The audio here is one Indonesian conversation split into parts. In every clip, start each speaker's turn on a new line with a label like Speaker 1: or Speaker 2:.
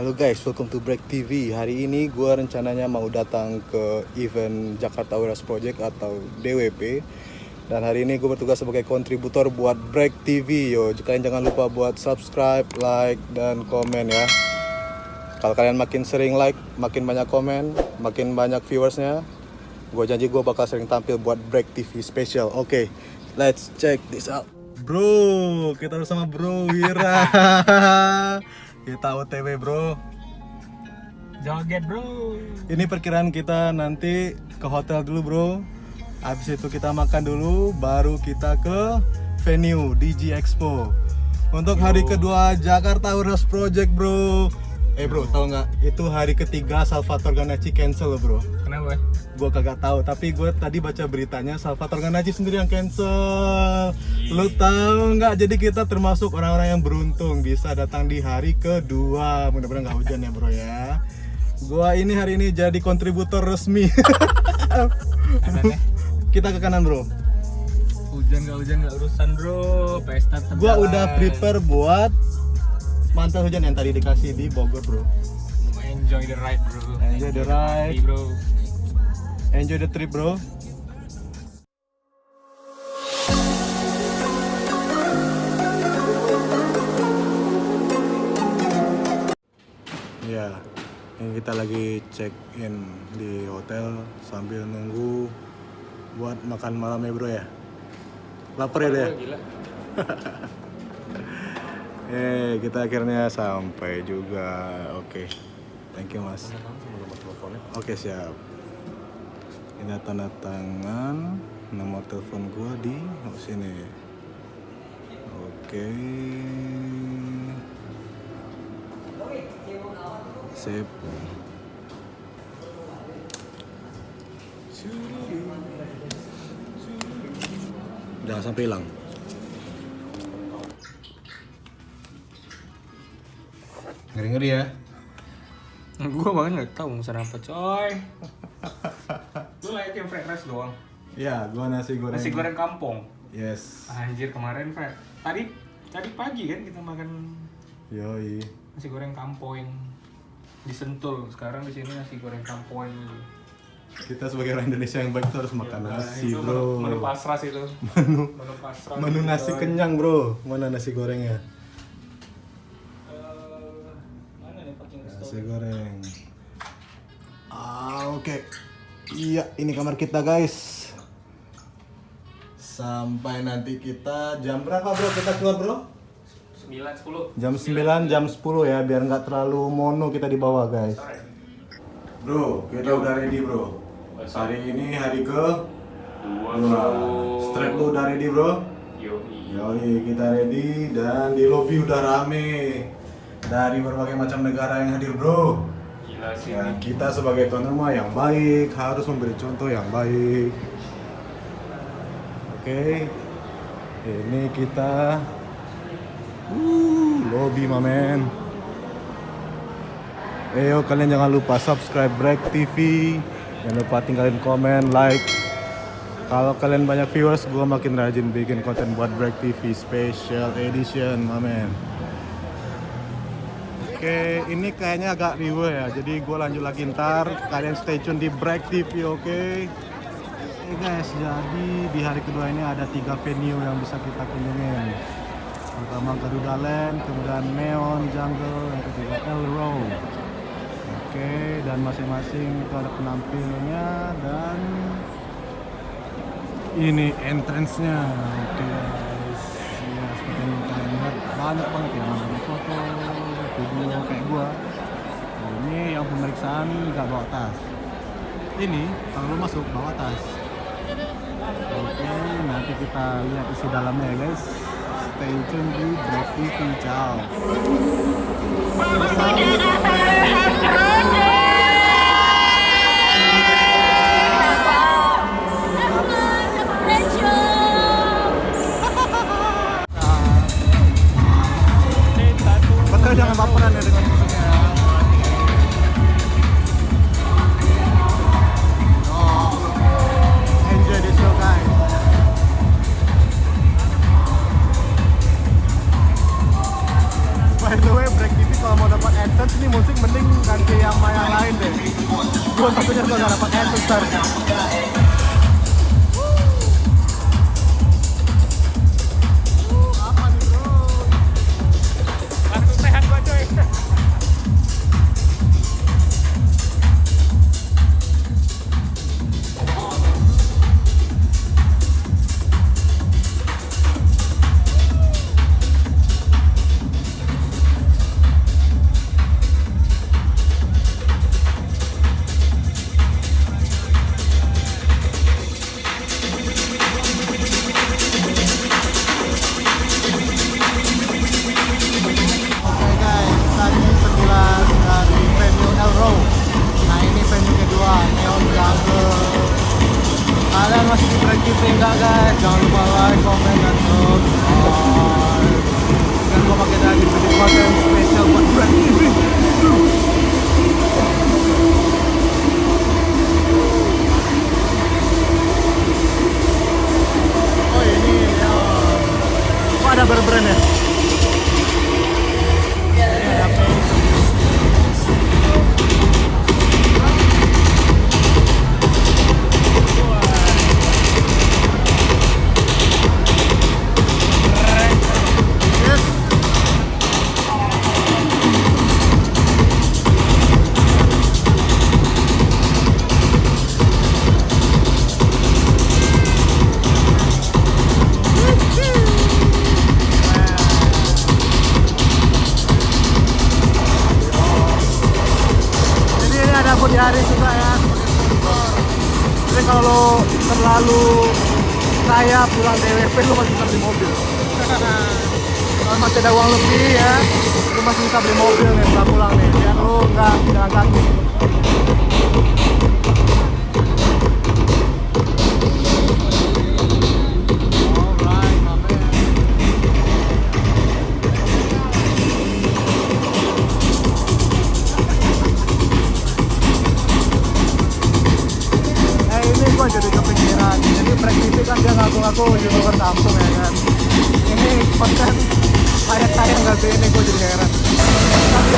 Speaker 1: Halo guys, welcome to Break TV. Hari ini gue rencananya mau datang ke event Jakarta Wheelers Project atau DWP. Dan hari ini gue bertugas sebagai kontributor buat Break TV. Yo, kalian jangan lupa buat subscribe, like, dan komen ya. Kalau kalian makin sering like, makin banyak komen, makin banyak viewersnya, gue janji gue bakal sering tampil buat Break TV special. Oke, let's check this out. Bro, kita bersama Bro Wira. Kita OTW bro.
Speaker 2: Joget bro.
Speaker 1: Ini perkiraan kita nanti ke hotel dulu bro. Habis itu kita makan dulu, baru kita ke venue DG Expo. Untuk hari kedua Jakarta Wheelers Project bro. Bro, tau nggak? Itu hari ketiga Salvatore Ganacci cancel bro.
Speaker 2: Kenapa?
Speaker 1: Gue kagak tahu, tapi gue tadi baca beritanya Salvatore Ganacci sendiri yang cancel. Lu tahu nggak? Jadi kita termasuk orang-orang yang beruntung bisa datang di hari kedua. Mudah-mudahan nggak hujan ya bro ya. Gua ini hari ini jadi kontributor resmi. Kita ke kanan bro.
Speaker 2: Hujan nggak urusan bro. Pesta terjalan.
Speaker 1: Gua udah prepare buat mantel hujan yang tadi dikasih di Bogor bro.
Speaker 2: Enjoy the ride bro.
Speaker 1: Enjoy the ride
Speaker 2: bro.
Speaker 1: Enjoy the trip bro. Ya, ini kita lagi check in di hotel sambil nunggu buat makan malam ya bro ya. Lapar ya deh.
Speaker 2: Gila.
Speaker 1: Kita akhirnya sampai juga. Oke. Thank you mas. Oke siap. Ini tanda tangan, nomor telepon gua di sini. Oke. Sip. Jangan sampai hilang. Ngeri-ngeri ya.
Speaker 2: Gua bahkan nggak tahu mau pesan apa coy. Lu like yang fried rice doang.
Speaker 1: Ya, gua nasi goreng.
Speaker 2: Nasi goreng kampung.
Speaker 1: Yes.
Speaker 2: Anjir kemarin Fred. Tadi pagi kan kita makan
Speaker 1: Yoi.
Speaker 2: nasi goreng kampung di Sentul. Sekarang di sini nasi goreng kampung.
Speaker 1: Kita sebagai orang Indonesia yang baik tuh harus makan nasi,
Speaker 2: itu
Speaker 1: bro.
Speaker 2: Menu pasras itu.
Speaker 1: Menu
Speaker 2: Pasras.
Speaker 1: menu nasi kenyang, bro. Mana nasi gorengnya?
Speaker 2: Mana nih packing
Speaker 1: Nasi goreng. Oke. Iya, ini kamar kita, guys. Sampai nanti kita jam berapa, bro? Kita keluar, bro?
Speaker 2: 9, 10.
Speaker 1: Jam 9, jam 10 ya, biar nggak terlalu mono kita di bawah, guys. Bro, kita udah ready, bro. Hari ini hari ke 2. Strap lu udah ready, bro? Yoi, kita ready dan di lobby udah rame. Dari berbagai macam negara yang hadir, bro.
Speaker 2: Gila sih.
Speaker 1: Dan kita sebagai tuan rumah yang baik harus memberi contoh yang baik. Oke. Ini kita lobby, my man. Ayo kalian jangan lupa subscribe Break TV. Jangan lupa tinggalin komen, like. Kalau kalian banyak viewers, gue makin rajin bikin konten buat Break TV Special Edition, my man. Oke, ini kayaknya agak riuh ya. Jadi gue lanjut lagi ntar. Kalian stay tune di Break TV, oke? Oke guys, jadi di hari kedua ini ada 3 venue yang bisa kita kunjungin. Pertama Garuda Land, kemudian Neon Jungle, yang ketiga Elrow. Oke, dan masing-masing itu ada penampilnya dan ini entrance-nya. Oke guys, ya seperti yang kalian lihat banyak banget yang ngambil foto, video kayak gua. Nah, ini yang pemeriksaan nggak bawa tas. Ini kalau lu masuk bawa tas. Oke, nanti kita lihat isi dalamnya ya guys. Stay tune di Break TV, ciao. Betul, jangan baperan ya dengan musiknya. Enjoy the show guys. By the way, Break TV kalau mau dapat AdSense ini musik Gue satunya tuh gak dapat answer.
Speaker 2: Langsung sehat gua coy.
Speaker 1: Oke guys, tadi sekilas dari venue Elro. Nah ini venue kedua, Neon Jungle. Kalian masih di Break TV enggak guys? Jangan lupa like, comment, dan subscribe. Dan gua pakai tadi video konten spesial buat Break TV. Oh ini ya. Kok ada berbrand ya? Ini ada apa? Yes. Jadi ini ada Budi Aris juga ya sebagai sponsor. Jadi kalau lo terlalu kaya pulang DWP lo masih bisa beli mobil. Kalau masih ada uang lebih ya, lo masih bisa beli mobil nih setelah pulang nih. Biar lo nggak jalan kaki. Alright, my man. Ini gua jadi kepikiran. Jadi Break TV kan dia ngaku-ngaku YouTuber kampung ya kan. Ini konten saya nggak sih, ini gua jadi heran. Tapi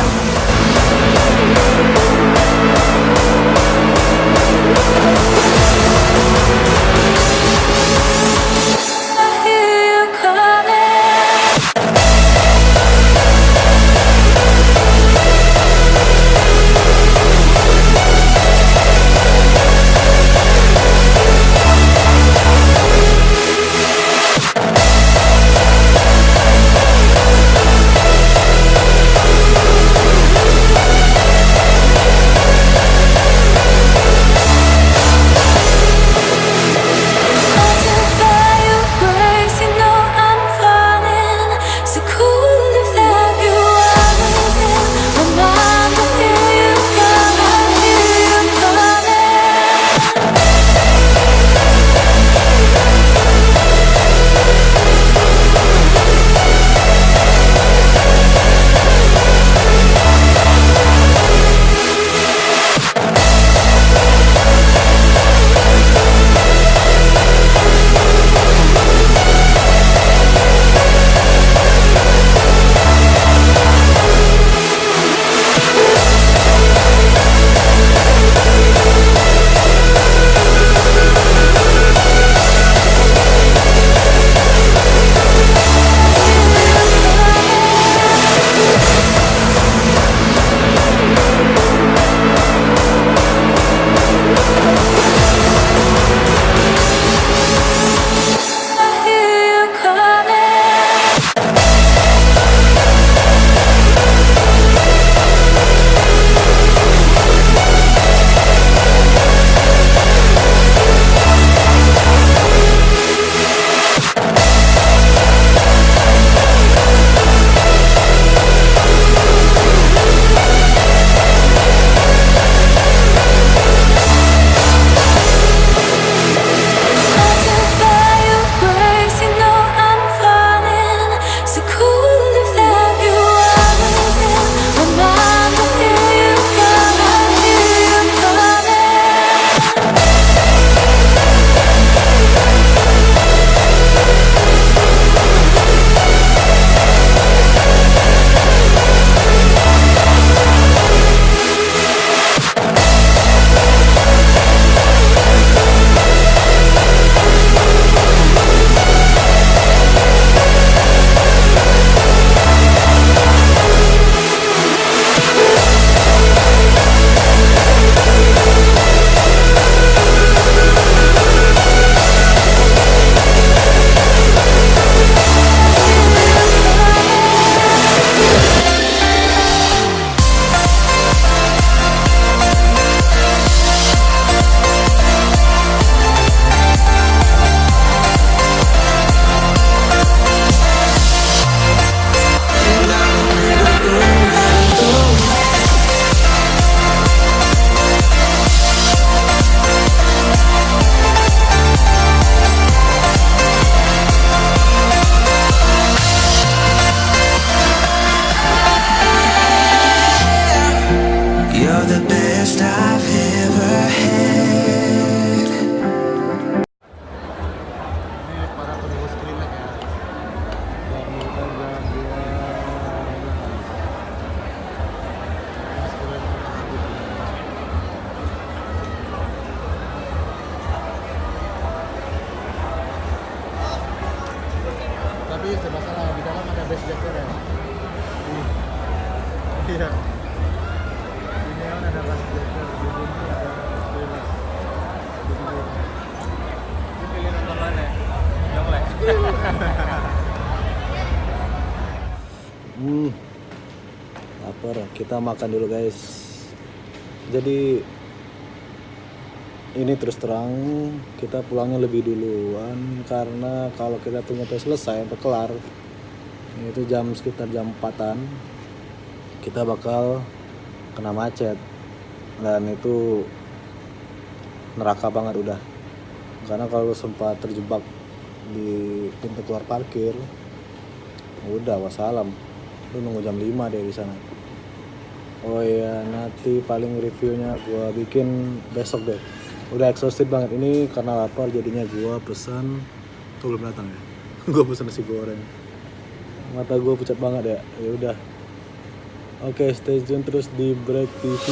Speaker 1: kita makan dulu guys. Jadi ini terus terang kita pulangnya lebih duluan karena kalau kita tunggu sampai selesai sampai kelar itu sekitar jam 4-an kita bakal kena macet dan itu neraka banget udah. Karena kalau sempat terjebak di pintu keluar parkir udah wassalam, lu nunggu jam 5 deh di sana. Oh iya, nanti paling reviewnya gua bikin besok deh. Udah exhausted banget ini karena lapar jadinya gua pesan tuh belum datang ya. Gua pesan nasi goreng. Mata gua pucat banget ya. Ya udah. Oke, stay tune terus di Break TV.